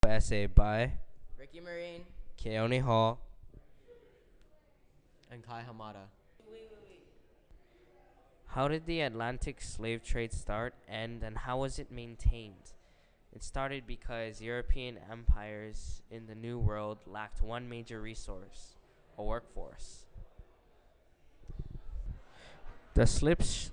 Essay by Ricky Marine, Keone Hall. and Kai Hamada. How did the Atlantic slave trade start, and how was it maintained? It started because European empires in the New World lacked one major resource: a workforce. The slips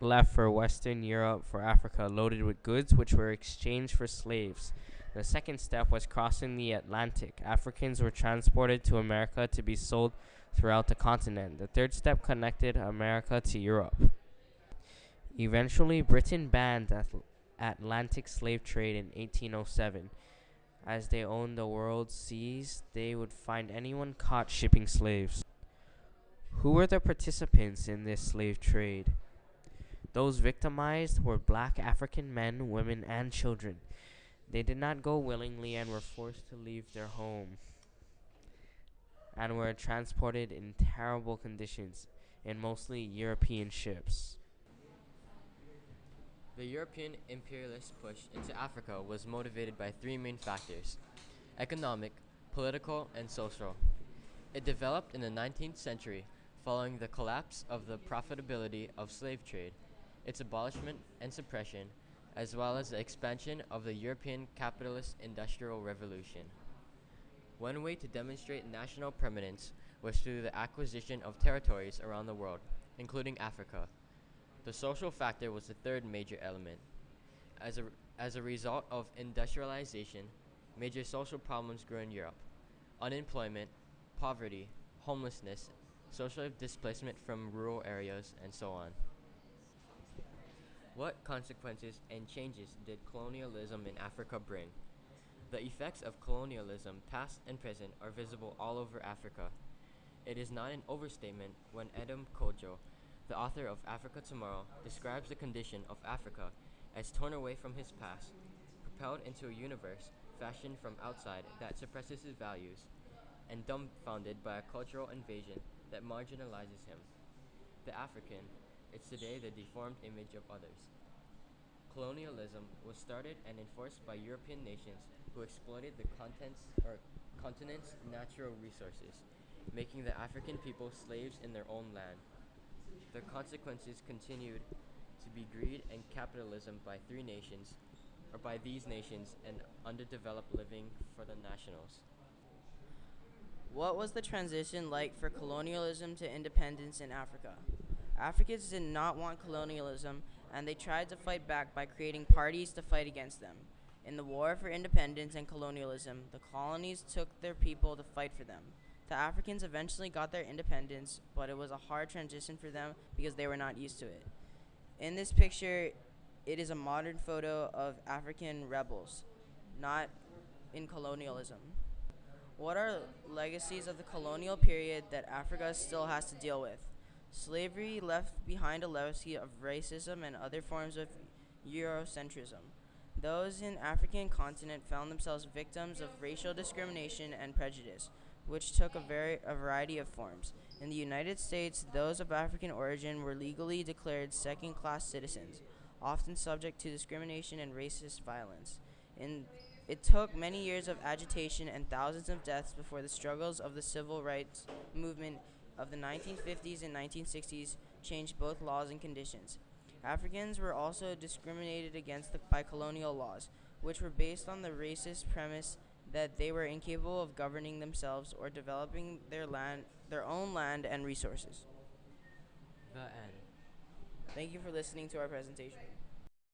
left for Western Europe for Africa loaded with goods which were exchanged for slaves. The second step was crossing the Atlantic. Africans were transported to America to be sold throughout the continent. The third step connected America to Europe. Eventually, Britain banned Atlantic slave trade in 1807. As they owned the world's seas, they would find anyone caught shipping slaves. Who were the participants in this slave trade? Those victimized were black African men, women, and children. They did not go willingly and were forced to leave their home and were transported in terrible conditions in mostly European ships. The European imperialist push into Africa was motivated by three main factors: economic, political, and social. It developed in the 19th century following the collapse of the profitability of slave trade, its abolishment and suppression, as well as the expansion of the European capitalist industrial revolution. One way to demonstrate national permanence was through the acquisition of territories around the world, including Africa. The social factor was the third major element. As a, as a result of industrialization, major social problems grew in Europe: unemployment, poverty, homelessness, social displacement from rural areas, and so on. What consequences and changes did colonialism in Africa bring? The effects of colonialism, past and present, are visible all over Africa. It is not an overstatement when Edom Kojo, the author of Africa Tomorrow, describes the condition of Africa as torn away from his past, propelled into a universe fashioned from outside that suppresses his values, and dumbfounded by a cultural invasion that marginalizes him. The African is today the deformed image of others. Colonialism was started and enforced by European nations who exploited the continent's natural resources, making the African people slaves in their own land. The consequences continued to be greed and capitalism by these nations, and underdeveloped living for the nationals. What was the transition like for colonialism to independence in Africa? Africans did not want colonialism, and they tried to fight back by creating parties to fight against them. In the war for independence and colonialism, the colonies took their people to fight for them. The Africans eventually got their independence, but it was a hard transition for them because they were not used to it. In this picture, it is a modern photo of African rebels, not in colonialism. What are legacies of the colonial period that Africa still has to deal with? Slavery left behind a legacy of racism and other forms of Eurocentrism. Those in African continent found themselves victims of racial discrimination and prejudice, which took a variety of forms. In the United States, those of African origin were legally declared second-class citizens, often subject to discrimination and racist violence. In It took many years of agitation and thousands of deaths before the struggles of the civil rights movement of the 1950s and 1960s changed both laws and conditions. Africans were also discriminated against by colonial laws, which were based on the racist premise that they were incapable of governing themselves or developing their own land and resources. The end. Thank you for listening to our presentation.